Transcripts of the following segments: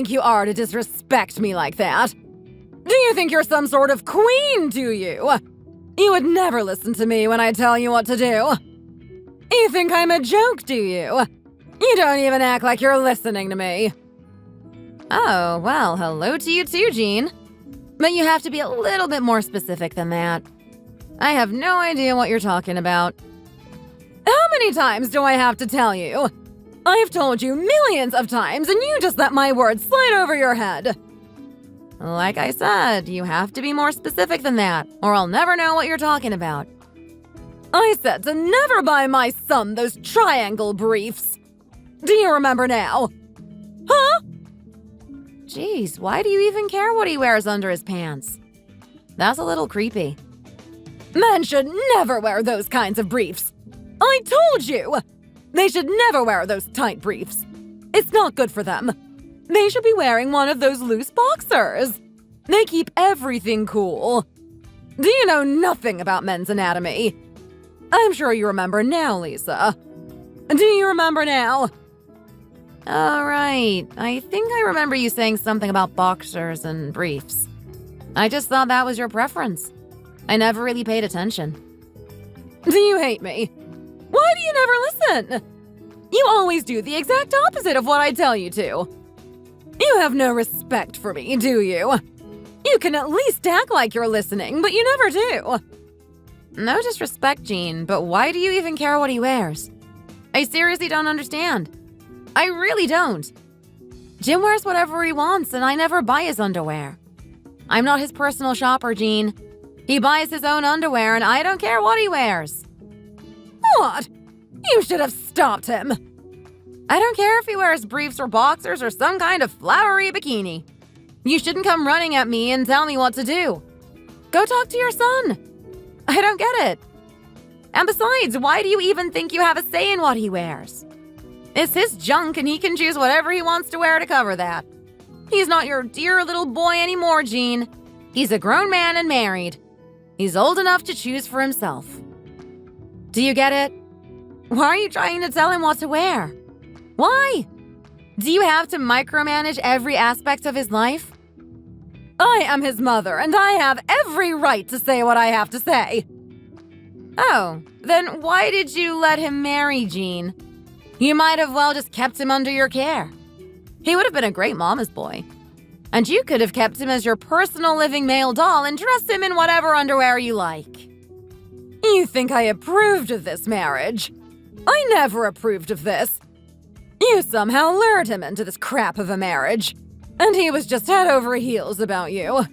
think you are to disrespect me like that? Do you think you're some sort of queen, do you? You would never listen to me when I tell you what to do. You think I'm a joke, do you? You don't even act like you're listening to me. Oh, well, hello to you too, Jean. But you have to be a little bit more specific than that. I have no idea what you're talking about. How many times do I have to tell you? I've told you millions of times, and you just let my words slide over your head. Like I said, you have to be more specific than that, or I'll never know what you're talking about. I said to never buy my son those triangle briefs. Do you remember now? Huh? Jeez, why do you even care what he wears under his pants? That's a little creepy. Men should never wear those kinds of briefs. I told you! They should never wear those tight briefs. It's not good for them. They should be wearing one of those loose boxers. They keep everything cool. Do you know nothing about men's anatomy? I'm sure you remember now, Lisa. Do you remember now? All right. I think I remember you saying something about boxers and briefs. I just thought that was your preference. I never really paid attention. Do you hate me? Why do you never listen? You always do the exact opposite of what I tell you to. You have no respect for me, do you? You can at least act like you're listening, but you never do. No disrespect, Jean, but why do you even care what he wears? I seriously don't understand. I really don't. Jim wears whatever he wants, and I never buy his underwear. I'm not his personal shopper, Jean. He buys his own underwear, and I don't care what he wears. What? You should have stopped him. I don't care if he wears briefs or boxers or some kind of flowery bikini. You shouldn't come running at me and tell me what to do. Go talk to your son. I don't get it. And besides, why do you even think you have a say in what he wears? It's his junk and he can choose whatever he wants to wear to cover that. He's not your dear little boy anymore, Jean. He's a grown man and married. He's old enough to choose for himself. Do you get it? Why are you trying to tell him what to wear? Why? Do you have to micromanage every aspect of his life? I am his mother, and I have every right to say what I have to say. Oh, then why did you let him marry Jean? You might have well just kept him under your care. He would have been a great mama's boy. And you could have kept him as your personal living male doll and dressed him in whatever underwear you like. You think I approved of this marriage? I never approved of this. You somehow lured him into this crap of a marriage, and he was just head over heels about you.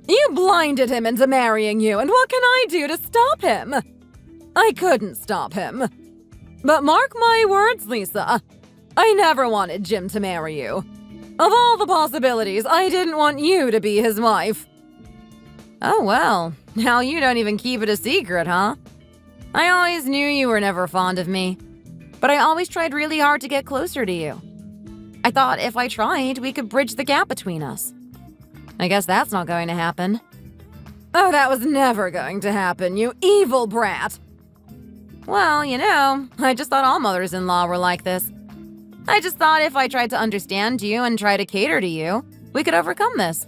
You blinded him into marrying you, and what can I do to stop him? I couldn't stop him. But mark my words, Lisa, I never wanted Jim to marry you. Of all the possibilities, I didn't want you to be his wife. Oh well, now you don't even keep it a secret, huh? I always knew you were never fond of me, but I always tried really hard to get closer to you. I thought if I tried, we could bridge the gap between us. I guess that's not going to happen. Oh, that was never going to happen, you evil brat. Well, you know, I just thought all mothers-in-law were like this. I just thought if I tried to understand you and try to cater to you, we could overcome this.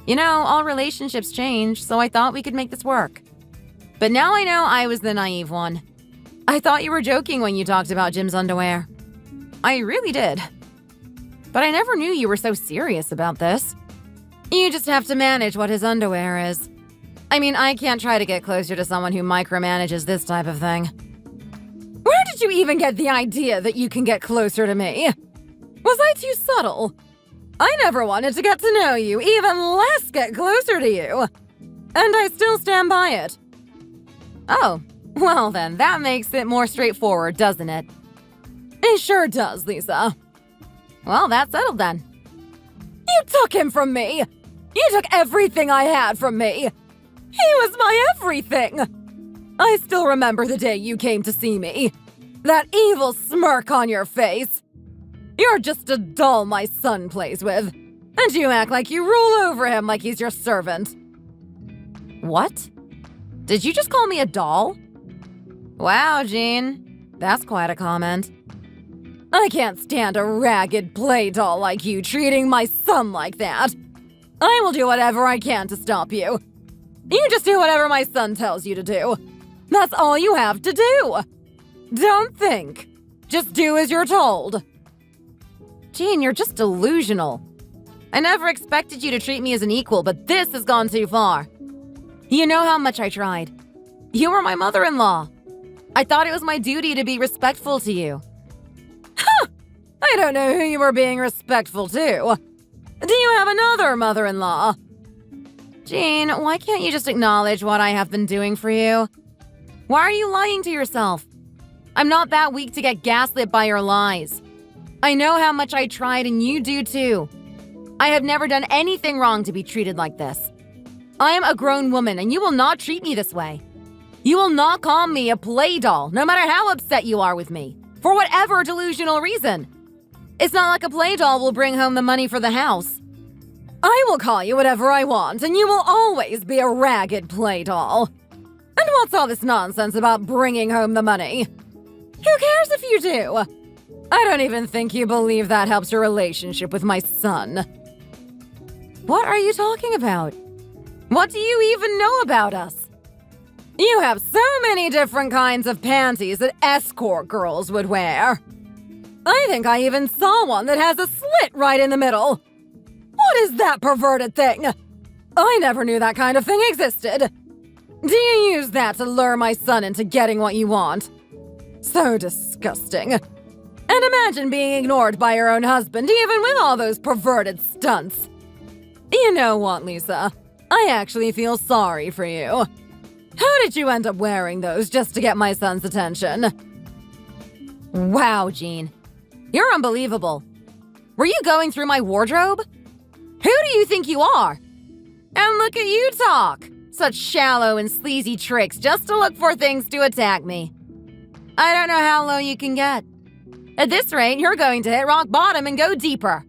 You know, all relationships change, so I thought we could make this work. But now I know I was the naive one. I thought you were joking when you talked about Jim's underwear. I really did. But I never knew you were so serious about this. You just have to manage what his underwear is. I mean, I can't try to get closer to someone who micromanages this type of thing. Where did you even get the idea that you can get closer to me? Was I too subtle? I never wanted to get to know you, even less get closer to you. And I still stand by it. Oh, well then, that makes it more straightforward, doesn't it? It sure does, Lisa. Well, that's settled then. You took him from me! You took everything I had from me! He was my everything! I still remember the day you came to see me. That evil smirk on your face. You're just a doll my son plays with, and you act like you rule over him like he's your servant. What? Did you just call me a doll? Wow, Jean. That's quite a comment. I can't stand a ragged play doll like you treating my son like that. I will do whatever I can to stop you. You just do whatever my son tells you to do. That's all you have to do. Don't think. Just do as you're told. Jean, you're just delusional. I never expected you to treat me as an equal, but this has gone too far. You know how much I tried. You were my mother-in-law. I thought it was my duty to be respectful to you. Huh! I don't know who you were being respectful to. Do you have another mother-in-law? Jean, why can't you just acknowledge what I have been doing for you? Why are you lying to yourself? I'm not that weak to get gaslit by your lies. I know how much I tried and you do too. I have never done anything wrong to be treated like this. I am a grown woman and you will not treat me this way. You will not call me a play doll, no matter how upset you are with me, for whatever delusional reason. It's not like a play doll will bring home the money for the house. I will call you whatever I want, and you will always be a ragged play doll. And what's all this nonsense about bringing home the money? Who cares if you do? I don't even think you believe that helps your relationship with my son. What are you talking about? What do you even know about us? You have so many different kinds of panties that escort girls would wear. I think I even saw one that has a slit right in the middle. What is that perverted thing? I never knew that kind of thing existed. Do you use that to lure my son into getting what you want? So disgusting. And imagine being ignored by your own husband, even with all those perverted stunts. You know what, Lisa? I actually feel sorry for you. How did you end up wearing those just to get my son's attention? Wow, Jean. You're unbelievable. Were you going through my wardrobe? Who do you think you are? And look at you talk. Such shallow and sleazy tricks just to look for things to attack me. I don't know how low you can get. At this rate, you're going to hit rock bottom and go deeper.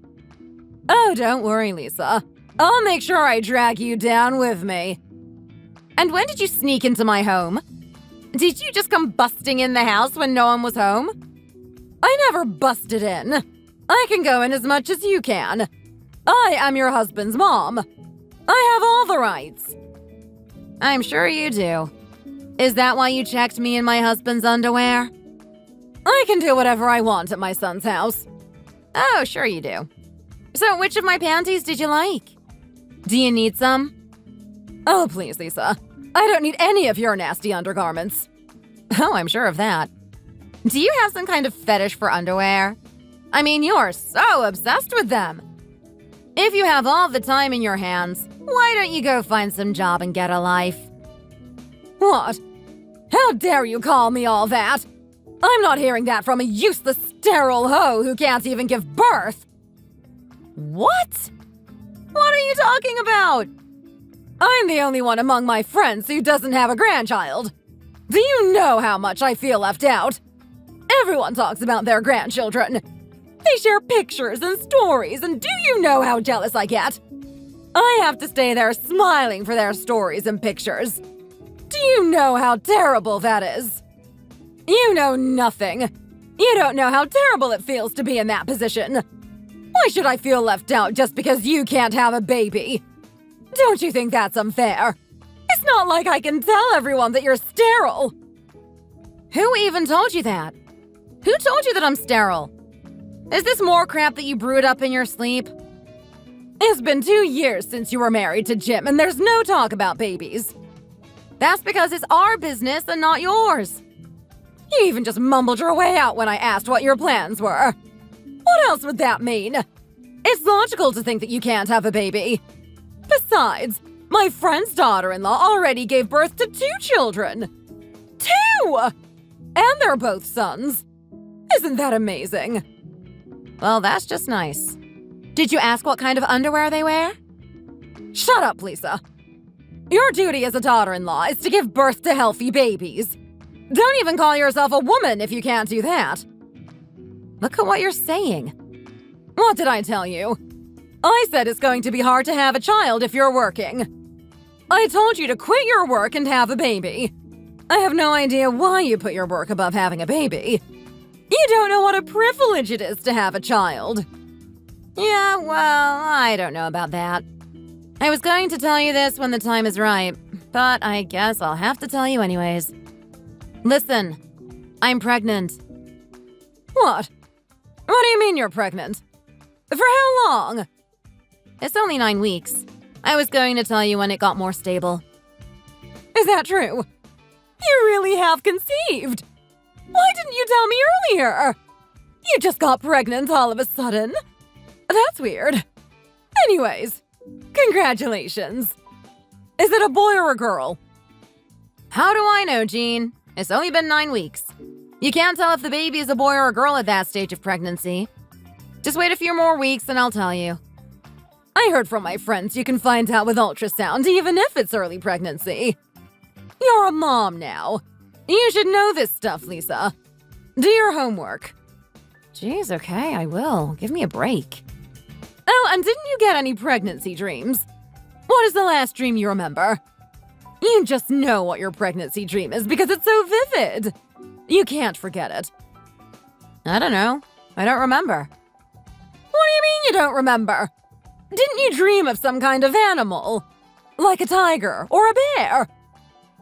Oh, don't worry, Lisa. I'll make sure I drag you down with me. And when did you sneak into my home? Did you just come busting in the house when no one was home? I never busted in. I can go in as much as you can. I am your husband's mom. I have all the rights. I'm sure you do. Is that why you checked me in my husband's underwear? I can do whatever I want at my son's house. Oh, sure you do. So which of my panties did you like? Do you need some? Oh, please, Lisa. I don't need any of your nasty undergarments. Oh, I'm sure of that. Do you have some kind of fetish for underwear? I mean, you're so obsessed with them. If you have all the time in your hands, why don't you go find some job and get a life? What? How dare you call me all that? I'm not hearing that from a useless, sterile hoe who can't even give birth. What? What are you talking about? I'm the only one among my friends who doesn't have a grandchild. Do you know how much I feel left out? Everyone talks about their grandchildren. They share pictures and stories, and do you know how jealous I get? I have to stay there smiling for their stories and pictures. Do you know how terrible that is? You know nothing. You don't know how terrible it feels to be in that position. Why should I feel left out just because you can't have a baby? Don't you think that's unfair? It's not like I can tell everyone that you're sterile. Who even told you that? Who told you that I'm sterile? Is this more crap that you brewed up in your sleep? It's been 2 years since you were married to Jim, and there's no talk about babies. That's because it's our business and not yours. You even just mumbled your way out when I asked what your plans were. What else would that mean? It's logical to think that you can't have a baby. Besides, my friend's daughter-in-law already gave birth to 2 children. 2! And they're both sons. Isn't that amazing? Well, that's just nice. Did you ask what kind of underwear they wear? Shut up, Lisa. Your duty as a daughter-in-law is to give birth to healthy babies. Don't even call yourself a woman if you can't do that. Look at what you're saying. What did I tell you? I said it's going to be hard to have a child if you're working. I told you to quit your work and have a baby. I have no idea why you put your work above having a baby. You don't know what what a privilege it is to have a child. Yeah, well, I don't know about that. I was going to tell you this when the time is right, but I guess I'll have to tell you anyways. Listen, I'm pregnant. What? What do you mean you're pregnant? For how long? It's only 9 weeks. I was going to tell you when it got more stable. Is that true? You really have conceived. Why didn't you tell me earlier? You just got pregnant all of a sudden. That's weird. Anyways, congratulations. Is it a boy or a girl? How do I know, Jean? It's only been 9 weeks. You can't tell if the baby is a boy or a girl at that stage of pregnancy. Just wait a few more weeks and I'll tell you. I heard from my friends you can find out with ultrasound even if it's early pregnancy. You're a mom now. You should know this stuff, Lisa. Do your homework. Jeez, okay, I will. Give me a break. Oh, and didn't you get any pregnancy dreams? What is the last dream you remember? You just know what your pregnancy dream is because it's so vivid. You can't forget it. I don't know. I don't remember. What do you mean you don't remember? Didn't you dream of some kind of animal? Like a tiger or a bear?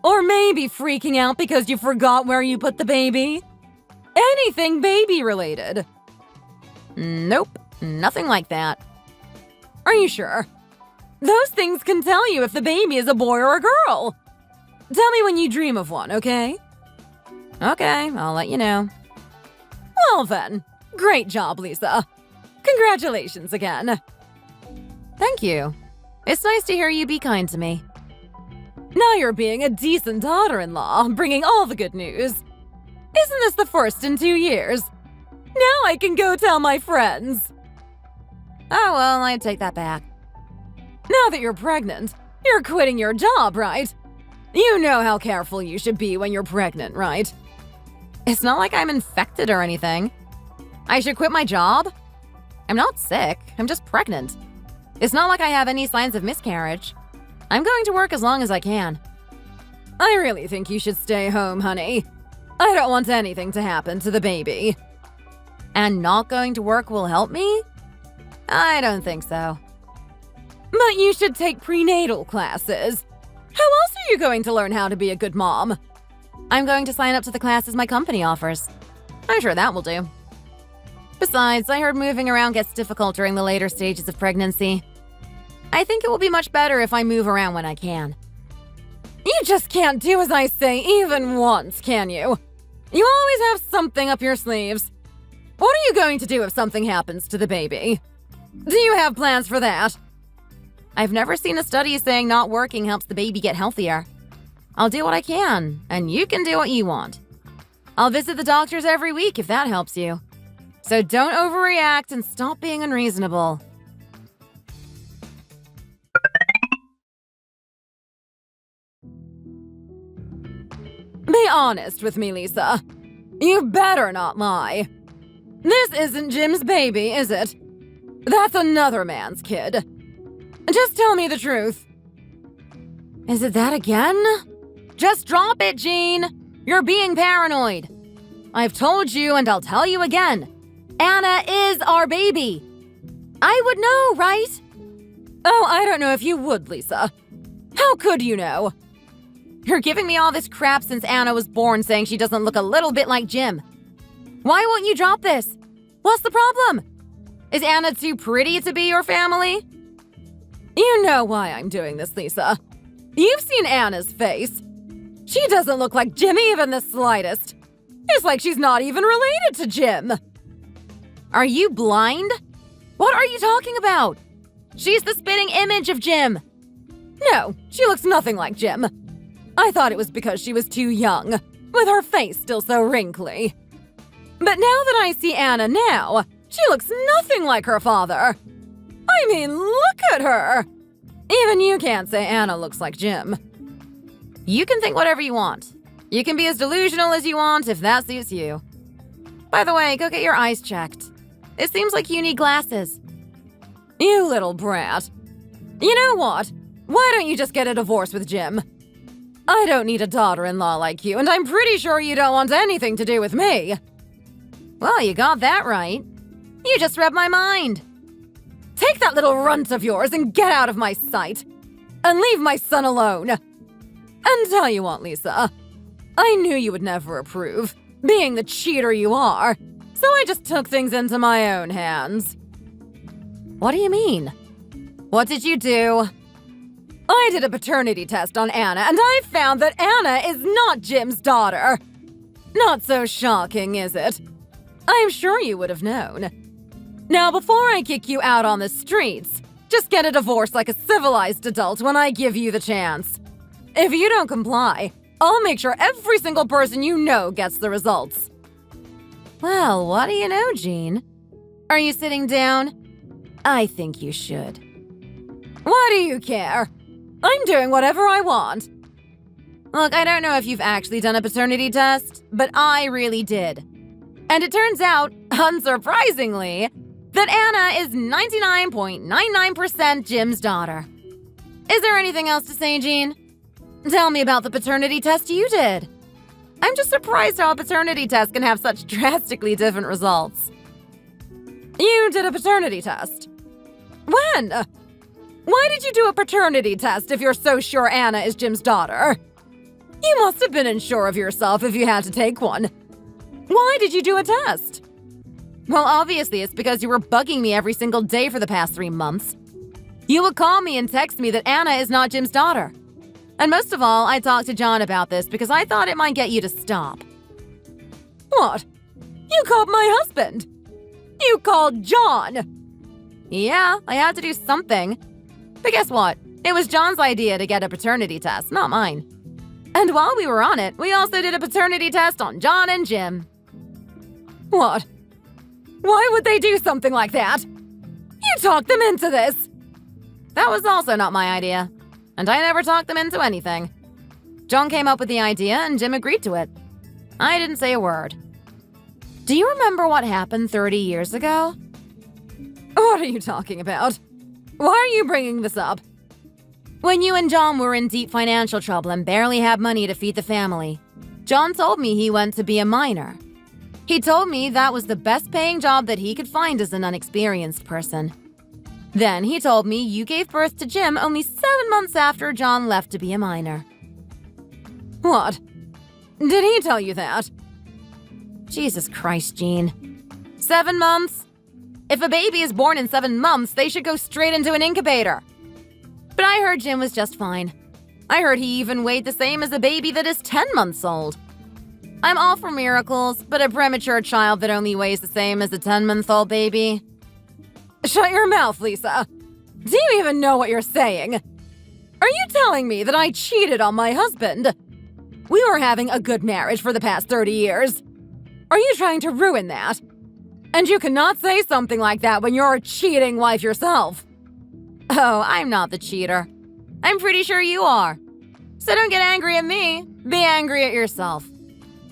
Or maybe freaking out because you forgot where you put the baby? Anything baby-related? Nope, nothing like that. Are you sure? Those things can tell you if the baby is a boy or a girl. Tell me when you dream of one, okay? Okay, I'll let you know. Well then, great job, Lisa. Congratulations again. Thank you. It's nice to hear you be kind to me. Now you're being a decent daughter-in-law, bringing all the good news. Isn't this the first in 2 years? Now I can go tell my friends. Oh, well, I take that back. Now that you're pregnant, you're quitting your job, right? You know how careful you should be when you're pregnant, right? It's not like I'm infected or anything. I should quit my job? I'm not sick, I'm just pregnant. It's not like I have any signs of miscarriage. I'm going to work as long as I can. I really think you should stay home, honey. I don't want anything to happen to the baby. And not going to work will help me? I don't think so. But you should take prenatal classes. How else are you going to learn how to be a good mom? I'm going to sign up to the classes my company offers. I'm sure that will do. Besides, I heard moving around gets difficult during the later stages of pregnancy. I think it will be much better if I move around when I can. You just can't do as I say even once, can you? You always have something up your sleeves. What are you going to do if something happens to the baby? Do you have plans for that? I've never seen a study saying not working helps the baby get healthier. I'll do what I can, and you can do what you want. I'll visit the doctors every week if that helps you. So don't overreact and stop being unreasonable. Be honest with me, Lisa. You better not lie. This isn't Jim's baby, is it? That's another man's kid. Just tell me the truth. Is it that again? Just drop it, Jean. You're being paranoid. I've told you and I'll tell you again. Anna is our baby. I would know, right? Oh, I don't know if you would, Lisa. How could you know? You're giving me all this crap since Anna was born saying she doesn't look a little bit like Jim. Why won't you drop this? What's the problem? Is Anna too pretty to be your family? You know why I'm doing this, Lisa. You've seen Anna's face. She doesn't look like Jim even the slightest. It's like she's not even related to Jim. Are you blind? What are you talking about? She's the spitting image of Jim. No, she looks nothing like Jim. I thought it was because she was too young, with her face still so wrinkly. But now that I see Anna now, she looks nothing like her father. I mean, look at her. Even you can't say Anna looks like Jim. You can think whatever you want. You can be as delusional as you want if that suits you. By the way, go get your eyes checked. It seems like you need glasses. You little brat. You know what? Why don't you just get a divorce with Jim? I don't need a daughter-in-law like you, and I'm pretty sure you don't want anything to do with me. Well, you got that right. You just read my mind. Take that little runt of yours and get out of my sight. And leave my son alone. And tell you what, Lisa, I knew you would never approve, being the cheater you are, so I just took things into my own hands. What do you mean? What did you do? I did a paternity test on Anna, and I found that Anna is not Jim's daughter. Not so shocking, is it? I'm sure you would have known. Now, before I kick you out on the streets, just get a divorce like a civilized adult when I give you the chance. If you don't comply, I'll make sure every single person you know gets the results. Well, what do you know, Jean? Are you sitting down? I think you should. Why do you care? I'm doing whatever I want. Look, I don't know if you've actually done a paternity test, but I really did. And it turns out, unsurprisingly, that Anna is 99.99% Jim's daughter. Is there anything else to say, Jean? Tell me about the paternity test you did. I'm just surprised how a paternity test can have such drastically different results. You did a paternity test? When? Why did you do a paternity test if you're so sure Anna is Jim's daughter? You must have been unsure of yourself if you had to take one. Why did you do a test? Well, obviously it's because you were bugging me every single day for the past 3 months. You would call me and text me that Anna is not Jim's daughter. And most of all, I talked to John about this because I thought it might get you to stop. What? You called my husband? You called John? Yeah, I had to do something. But guess what? It was John's idea to get a paternity test, not mine. And while we were on it, we also did a paternity test on John and Jim. What? Why would they do something like that? You talked them into this. That was also not my idea. And I never talked them into anything. John came up with the idea and Jim agreed to it. I didn't say a word. Do you remember what happened 30 years ago? What are you talking about? Why are you bringing this up? When you and John were in deep financial trouble and barely had money to feed the family, John told me he went to be a miner. He told me that was the best paying job that he could find as an unexperienced person. Then he told me you gave birth to Jim only 7 months after John left to be a miner. What? Did he tell you that? Jesus Christ, Jean. 7 months? If a baby is born in 7 months, they should go straight into an incubator. But I heard Jim was just fine. I heard he even weighed the same as a baby that is 10 months old. I'm all for miracles, but a premature child that only weighs the same as a 10-month-old baby? Shut your mouth, Lisa. Do you even know what you're saying? Are you telling me that I cheated on my husband? We were having a good marriage for the past 30 years. Are you trying to ruin that? And you cannot say something like that when you're a cheating wife yourself. Oh, I'm not the cheater. I'm pretty sure you are. So don't get angry at me. Be angry at yourself.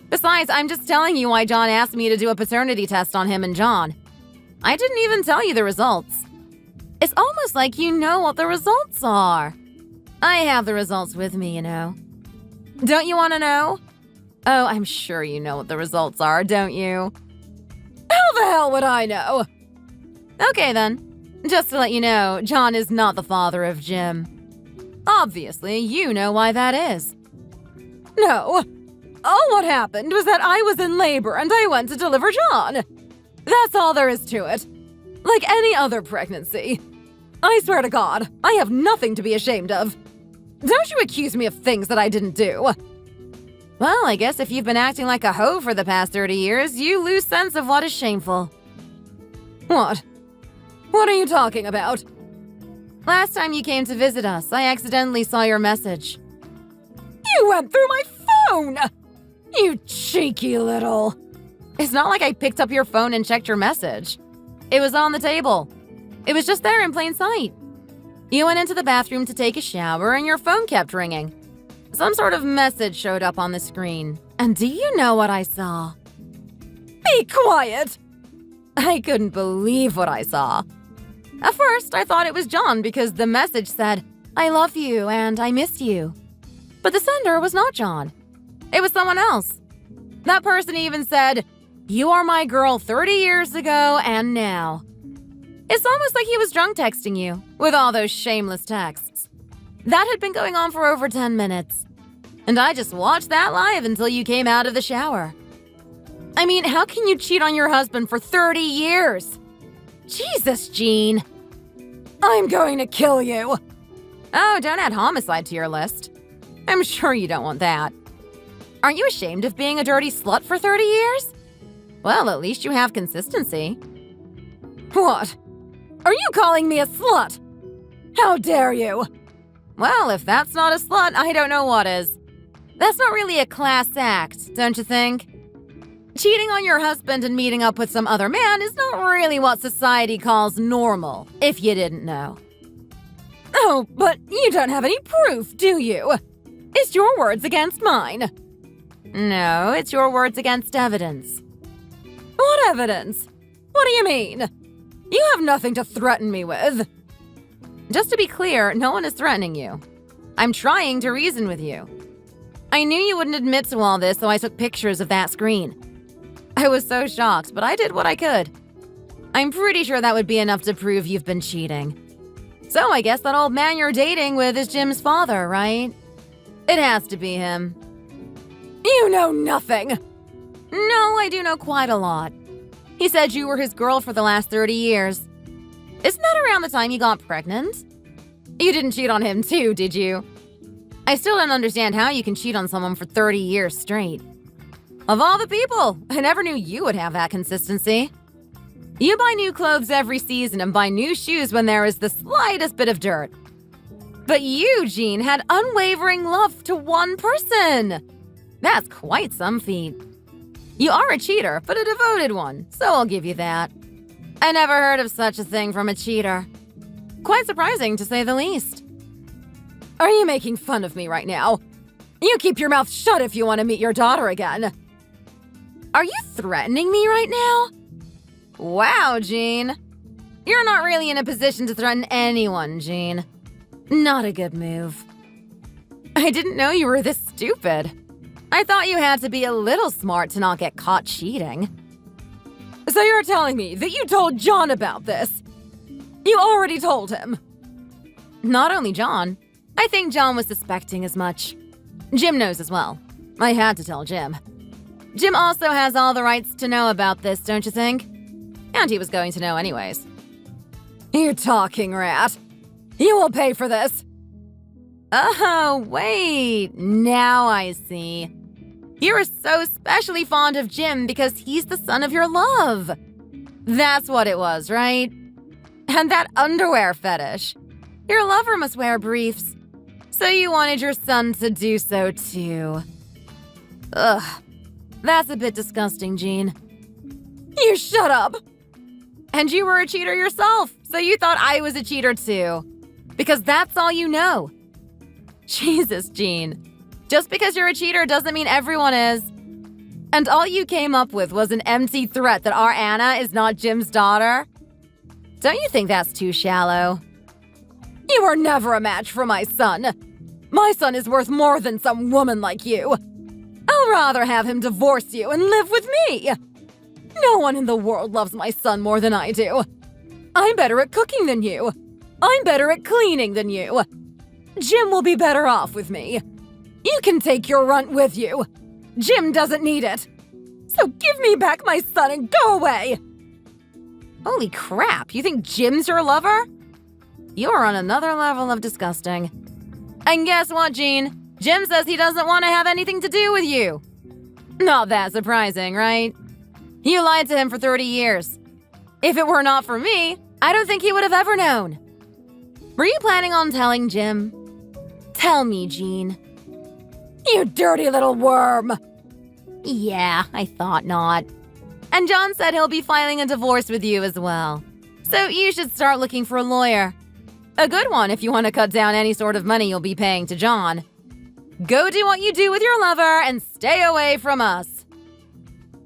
Besides, I'm just telling you why John asked me to do a paternity test on him and John. I didn't even tell you the results. It's almost like you know what the results are. I have the results with me, you know. Don't you want to know? Oh, I'm sure you know what the results are, don't you? How the hell would I know? Okay, then. Just to let you know, John is not the father of Jim. Obviously, you know why that is. No. All what happened was that I was in labor and I went to deliver John. That's all there is to it. Like any other pregnancy. I swear to God, I have nothing to be ashamed of. Don't you accuse me of things that I didn't do. Well, I guess if you've been acting like a hoe for the past 30 years, you lose sense of what is shameful. What? What are you talking about? Last time you came to visit us, I accidentally saw your message. You went through my phone! You cheeky little... It's not like I picked up your phone and checked your message. It was on the table. It was just there in plain sight. You went into the bathroom to take a shower and your phone kept ringing. Some sort of message showed up on the screen. And do you know what I saw? Be quiet! I couldn't believe what I saw. At first, I thought it was John because the message said, "I love you and I miss you." But the sender was not John. It was someone else. That person even said, You are my girl 30 years ago and now. It's almost like he was drunk texting you, with all those shameless texts. That had been going on for over 10 minutes. And I just watched that live until you came out of the shower. I mean, how can you cheat on your husband for 30 years? Jesus, Jean. I'm going to kill you. Oh, don't add homicide to your list. I'm sure you don't want that. Aren't you ashamed of being a dirty slut for 30 years? Well, at least you have consistency. What? Are you calling me a slut? How dare you? Well, if that's not a slut, I don't know what is. That's not really a class act, don't you think? Cheating on your husband and meeting up with some other man is not really what society calls normal, if you didn't know. Oh, but you don't have any proof, do you? It's your words against mine. No, it's your words against evidence. What evidence? What do you mean? You have nothing to threaten me with. Just to be clear, no one is threatening you. I'm trying to reason with you. I knew you wouldn't admit to all this, so I took pictures of that screen. I was so shocked, but I did what I could. I'm pretty sure that would be enough to prove you've been cheating. So I guess that old man you're dating with is Jim's father, right? It has to be him. You know nothing. No, I do know quite a lot. He said you were his girl for the last 30 years. Isn't that around the time you got pregnant? You didn't cheat on him too, did you? I still don't understand how you can cheat on someone for 30 years straight. Of all the people, I never knew you would have that consistency. You buy new clothes every season and buy new shoes when there is the slightest bit of dirt. But you, Jean, had unwavering love to one person. That's quite some feat. You are a cheater, but a devoted one, so I'll give you that. I never heard of such a thing from a cheater. Quite surprising, to say the least. Are you making fun of me right now? You keep your mouth shut if you want to meet your daughter again. Are you threatening me right now? Wow, Jean. You're not really in a position to threaten anyone, Jean. Not a good move. I didn't know you were this stupid. I thought you had to be a little smart to not get caught cheating. So you're telling me that you told John about this? You already told him? Not only John. I think John was suspecting as much. Jim knows as well. I had to tell Jim. Jim also has all the rights to know about this, don't you think? And he was going to know anyways. You talking rat. You will pay for this. Oh, wait. Now I see. You are so especially fond of Jim because he's the son of your love. That's what it was, right? And that underwear fetish. Your lover must wear briefs. So you wanted your son to do so too. Ugh. That's a bit disgusting, Jean. You shut up! And you were a cheater yourself, so you thought I was a cheater too. Because that's all you know. Jesus, Jean. Just because you're a cheater doesn't mean everyone is. And all you came up with was an empty threat that our Anna is not Jim's daughter? Don't you think that's too shallow? You were never a match for my son. My son is worth more than some woman like you. I'll rather have him divorce you and live with me. No one in the world loves my son more than I do. I'm better at cooking than you. I'm better at cleaning than you. Jim will be better off with me. You can take your runt with you. Jim doesn't need it. So give me back my son and go away. Holy crap, you think Jim's your lover? You're on another level of disgusting. And guess what, Jean? Jim says he doesn't want to have anything to do with you. Not that surprising, right? You lied to him for 30 years. If it were not for me, I don't think he would have ever known. Were you planning on telling Jim? Tell me, Jean. You dirty little worm. Yeah, I thought not. And John said he'll be filing a divorce with you as well. So you should start looking for a lawyer. A good one if you want to cut down any sort of money you'll be paying to John. Go do what you do with your lover and stay away from us.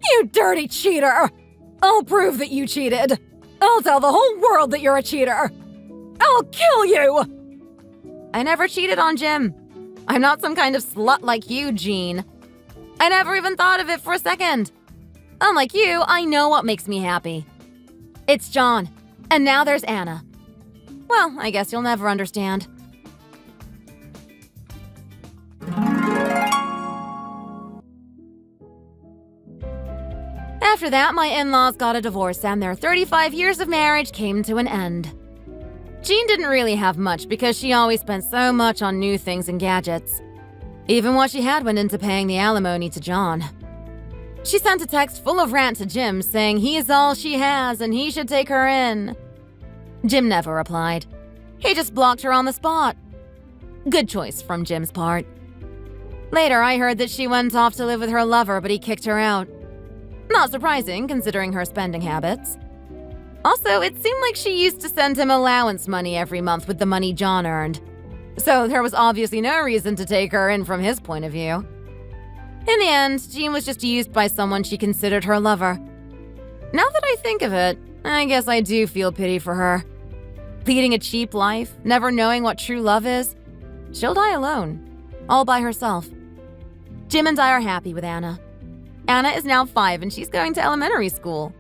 You dirty cheater! I'll prove that you cheated. I'll tell the whole world that you're a cheater. I'll kill you! I never cheated on Jim. I'm not some kind of slut like you, Jean. I never even thought of it for a second. Unlike you, I know what makes me happy. It's John. And now there's Anna. Well, I guess you'll never understand. After that, my in-laws got a divorce and their 35 years of marriage came to an end. Jean didn't really have much because she always spent so much on new things and gadgets. Even what she had went into paying the alimony to John. She sent a text full of rant to Jim saying he is all she has and he should take her in. Jim never replied. He just blocked her on the spot. Good choice from Jim's part. Later, I heard that she went off to live with her lover, but he kicked her out. Not surprising, considering her spending habits. Also, it seemed like she used to send him allowance money every month with the money John earned. So there was obviously no reason to take her in from his point of view. In the end, Jean was just used by someone she considered her lover. Now that I think of it, I guess I do feel pity for her. Leading a cheap life, never knowing what true love is. She'll die alone, all by herself. Jim and I are happy with Anna. Anna is now 5 and she's going to elementary school.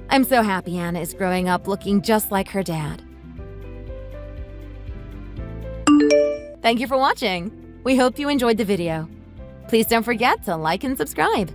I'm so happy Anna is growing up looking just like her dad. Thank you for watching. We hope you enjoyed the video. Please don't forget to like and subscribe.